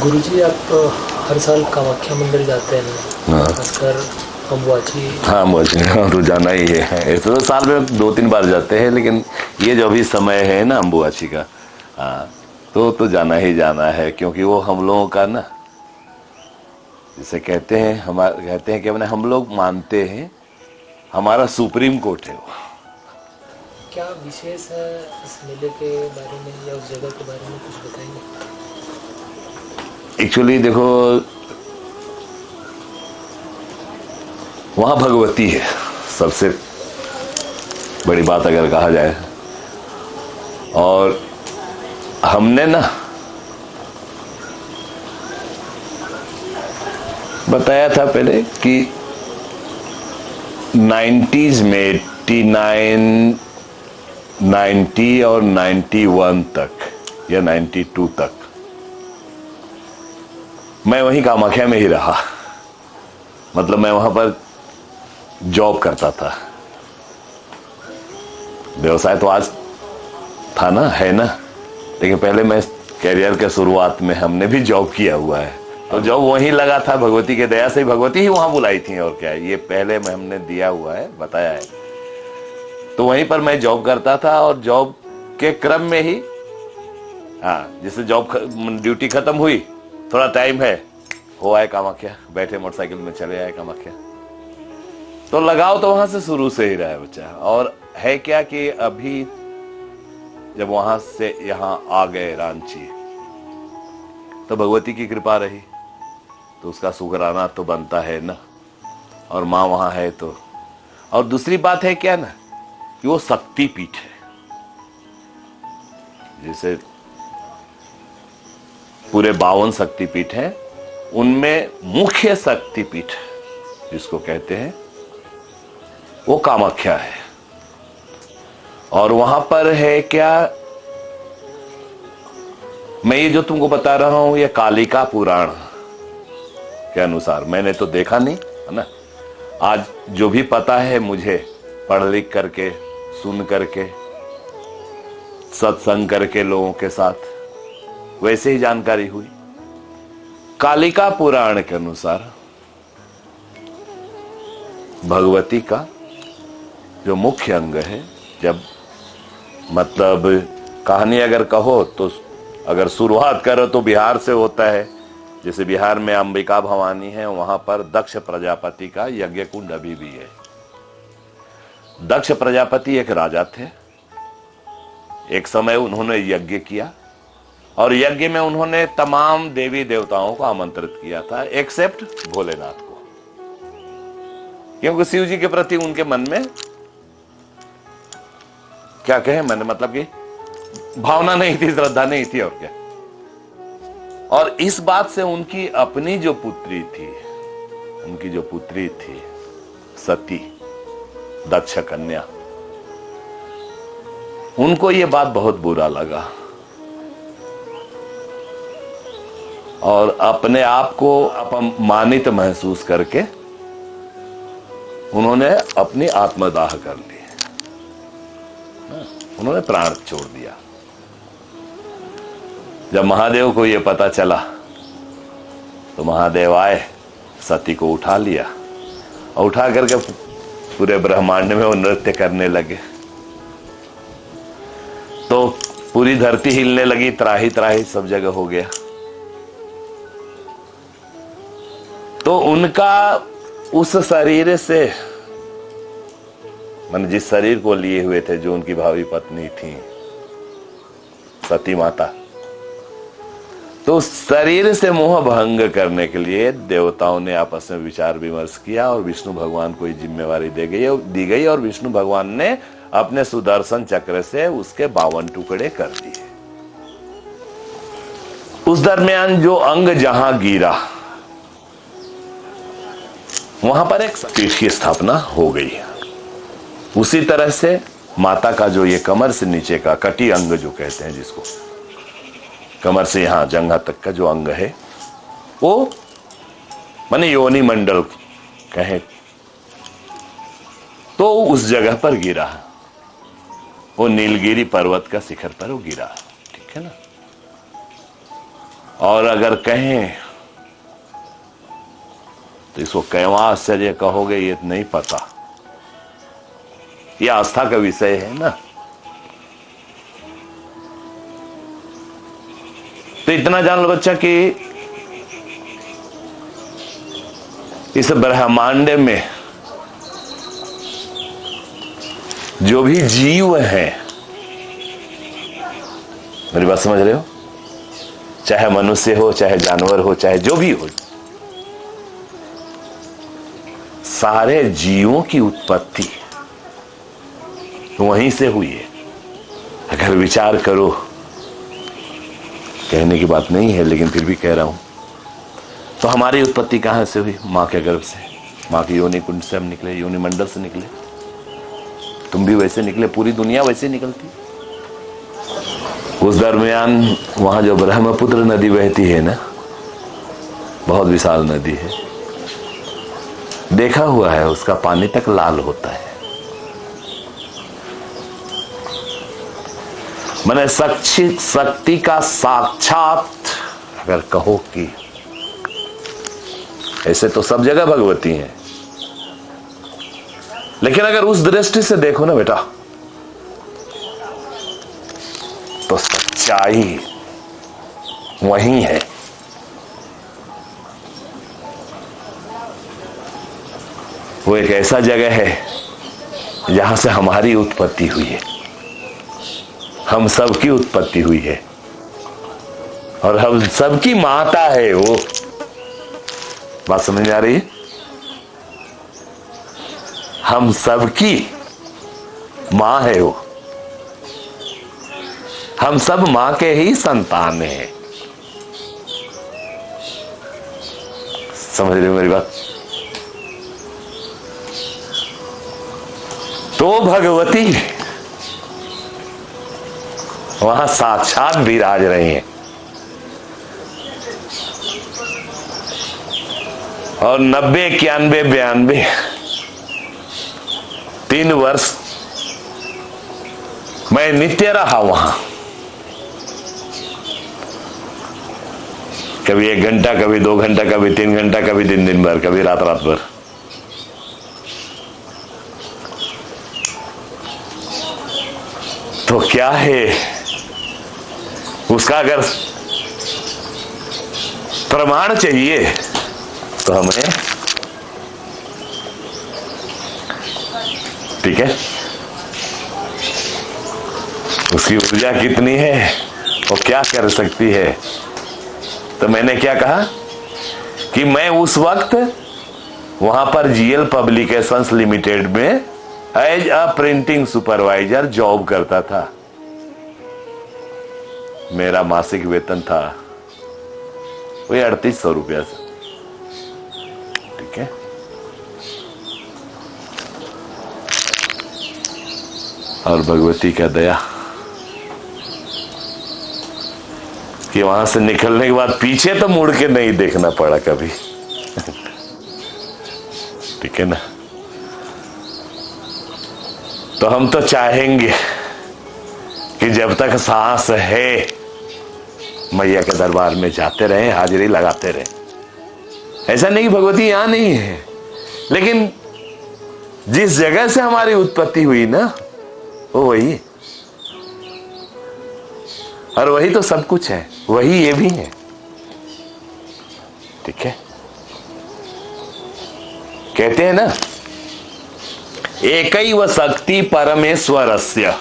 गुरुजी, आप हर साल कामाख्या मंदिर जाते हैं ना, हाँ खासकर अम्बुबाची। हाँ, मुझे तो जाना ही है। ऐसे तो साल में 2-3 बार जाते हैं, लेकिन ये जो भी समय है ना अम्बुबाची का, हाँ, तो जाना ही जाना है, क्योंकि वो हम लोगों का ना, जिसे कहते हैं, कहते हैं कि अपने हम लोग मानते हैं हमारा सुप्रीम कोर्ट है वो। क्या विशेष है इस मेले के बारे में या उस जगह के बारे में कुछ बताएंगे? एक्चुअली देखो, वहां भगवती है सबसे बड़ी बात अगर कहा जाए। और हमने ना बताया था पहले कि 90s में 89, 90 और 91 तक या 92 तक मैं वहीं कामाख्या में ही रहा। मतलब मैं वहां पर जॉब करता था। व्यवसाय तो आज था ना, है ना, लेकिन पहले मैं कैरियर के शुरुआत में हमने भी जॉब किया हुआ है, तो जॉब वहीं लगा था। भगवती के दया से भगवती ही वहां बुलाई थी, और क्या है, ये पहले में हमने दिया हुआ है, बताया है। तो वहीं पर मैं जॉब करता था, और जॉब के क्रम में ही, हाँ, जैसे जॉब ड्यूटी खत्म हुई, थोड़ा टाइम है, हो आए कामाख्या, बैठे मोटरसाइकिल में चले आए कामाख्या। तो लगाव तो वहां से शुरू से ही रहा है बच्चा। और है क्या कि अभी जब वहां से यहां आ गए रांची, तो भगवती की कृपा रही, तो उसका शुक्राना तो बनता है ना। और माँ वहां है तो, और दूसरी बात है क्या ना, कि वो शक्ति पीठ है। जैसे पूरे 52 शक्ति पीठ है, उनमें मुख्य शक्ति पीठ जिसको कहते हैं वो कामाख्या है। और वहां पर है क्या, मैं ये जो तुमको बता रहा हूं, ये कालिका पुराण के अनुसार, मैंने तो देखा नहीं है ना, आज जो भी पता है मुझे, पढ़ लिख करके, सुन करके, सत्संग करके लोगों के साथ, वैसे ही जानकारी हुई। कालिका पुराण के अनुसार भगवती का जो मुख्य अंग है, जब मतलब कहानी अगर कहो तो, अगर शुरुआत करो तो बिहार से होता है। जैसे बिहार में अंबिका भवानी है, वहां पर दक्ष प्रजापति का यज्ञ कुंड अभी भी है। दक्ष प्रजापति एक राजा थे। एक समय उन्होंने यज्ञ किया, और यज्ञ में उन्होंने तमाम देवी देवताओं को आमंत्रित किया था, एक्सेप्ट भोलेनाथ को, क्योंकि शिव जी के प्रति उनके मन में क्या कहें, मैंने मतलब कि भावना नहीं थी, श्रद्धा नहीं थी, और क्या। और इस बात से उनकी अपनी जो पुत्री थी, उनकी जो पुत्री थी सती, दक्ष कन्या, उनको ये बात बहुत बुरा लगा, और अपने आप को अपमानित महसूस करके उन्होंने अपनी आत्मदाह कर ली, उन्होंने प्राण छोड़ दिया। जब महादेव को यह पता चला, तो महादेव आए, सती को उठा लिया, और उठा करके पूरे ब्रह्मांड में वो नृत्य करने लगे। तो पूरी धरती हिलने लगी, त्राही त्राही सब जगह हो गया। तो उनका उस शरीर से, मैंने जिस शरीर को लिए हुए थे, जो उनकी भावी पत्नी थी सती माता, तो उस शरीर से मोह भंग करने के लिए देवताओं ने आपस में विचार विमर्श किया, और विष्णु भगवान को ये जिम्मेवारी दी गई, और विष्णु भगवान ने अपने सुदर्शन चक्र से उसके 52 टुकड़े कर दिए। उस दरमियान जो अंग जहां गिरा, वहां पर एक पीठ की स्थापना हो गई। उसी तरह से माता का जो ये कमर से नीचे का कटी अंग जो कहते हैं, जिसको कमर से यहां जंघा तक का जो अंग है, वो माने योनि मंडल कहे, तो उस जगह पर गिरा, वो नीलगिरी पर्वत का शिखर पर वो गिरा, ठीक है ना। और अगर कहें तो इसको कैवा आश्चर्य कहोगे, ये नहीं पता, ये आस्था का विषय है ना। तो इतना जान लो बच्चा कि इस ब्रह्मांड में जो भी जीव हैं, मेरी बात समझ रहे हो, चाहे मनुष्य हो, चाहे जानवर हो, चाहे जो भी हो, सारे जीवों की उत्पत्ति वहीं से हुई है। अगर विचार करो, कहने की बात नहीं है लेकिन फिर भी कह रहा हूं, तो हमारी उत्पत्ति कहां से हुई? मां के गर्भ से, मां की योनि कुंड से हम निकले, योनि मंडल से निकले। तुम भी वैसे निकले, पूरी दुनिया वैसे निकलती। उस दरमियान वहां जो ब्रह्मपुत्र नदी बहती है ना, बहुत विशाल नदी है, देखा हुआ है, उसका पानी तक लाल होता है। मैंने शक्ति का साक्षात अगर कहो कि ऐसे तो सब जगह भगवती हैं, लेकिन अगर उस दृष्टि से देखो ना बेटा, तो सच्चाई वही है। वो एक ऐसा जगह है जहां से हमारी उत्पत्ति हुई है, हम सबकी उत्पत्ति हुई है, और हम सबकी माता है वो। बात समझ में आ रही है? हम सबकी मां है वो, हम सब मां के ही संतान हैं। समझ रहे हो मेरी बात? तो भगवती वहां साक्षात विराज रही हैं, और 90, 91, 92 3 वर्ष मैं नित्य रहा वहां। कभी 1 घंटा, कभी 2 घंटा, कभी 3 घंटा, कभी दिन भर, कभी रात भर। तो क्या है उसका? अगर प्रमाण चाहिए तो हमें, ठीक है, उसकी ऊर्जा कितनी है, वो क्या कर सकती है। तो मैंने क्या कहा कि मैं उस वक्त वहां पर जीएल पब्लिकेशंस लिमिटेड में as a printing supervisor job करता था। मेरा मासिक वेतन था वही 3800 रुपया से, ठीक है। और भगवती का दया कि वहां से निकलने के बाद पीछे तो मुड़ के नहीं देखना पड़ा कभी ठीक है ना। तो हम तो चाहेंगे कि जब तक सांस है मैया के दरबार में जाते रहे, हाजिरी लगाते रहे। ऐसा नहीं कि भगवती यहां नहीं है, लेकिन जिस जगह से हमारी उत्पत्ति हुई ना, वो वही, और वही तो सब कुछ है, वही ये भी है, ठीक है। कहते हैं ना, एकैव शक्ति परमेश्वरस्य,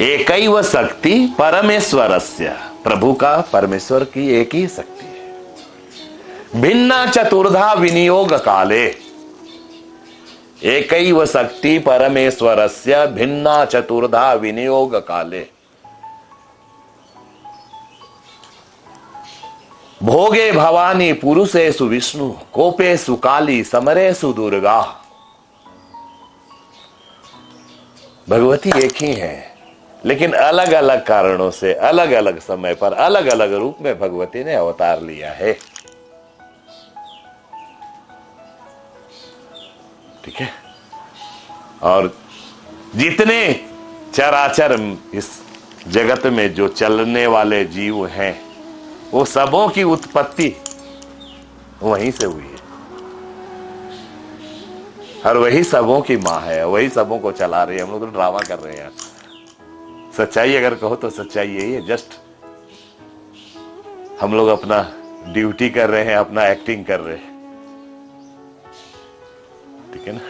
एकैव शक्ति परमेश्वरस्य, प्रभु का, परमेश्वर की एक ही शक्ति है। भिन्ना चतुर्धा विनियोग काले, एकैव शक्ति परमेश्वरस्य भिन्ना चतुर्धा विनियोग काले। भोगे भवानी पुरुषेषु विष्णु, कोपेषु काली, समरेषु दुर्गा। भगवती एक ही है, लेकिन अलग अलग कारणों से, अलग अलग समय पर, अलग अलग रूप में भगवती ने अवतार लिया है, ठीक है। और जितने चराचर इस जगत में जो चलने वाले जीव हैं, वो सबों की उत्पत्ति वहीं से हुई है, और वही सबों की माँ है, वही सबों को चला रही है। हम लोग तो ड्रामा कर रहे हैं यार। सच्चाई अगर कहो तो सच्चाई यही है, जस्ट हम लोग अपना ड्यूटी कर रहे हैं, अपना एक्टिंग कर रहे हैं, ठीक है ना।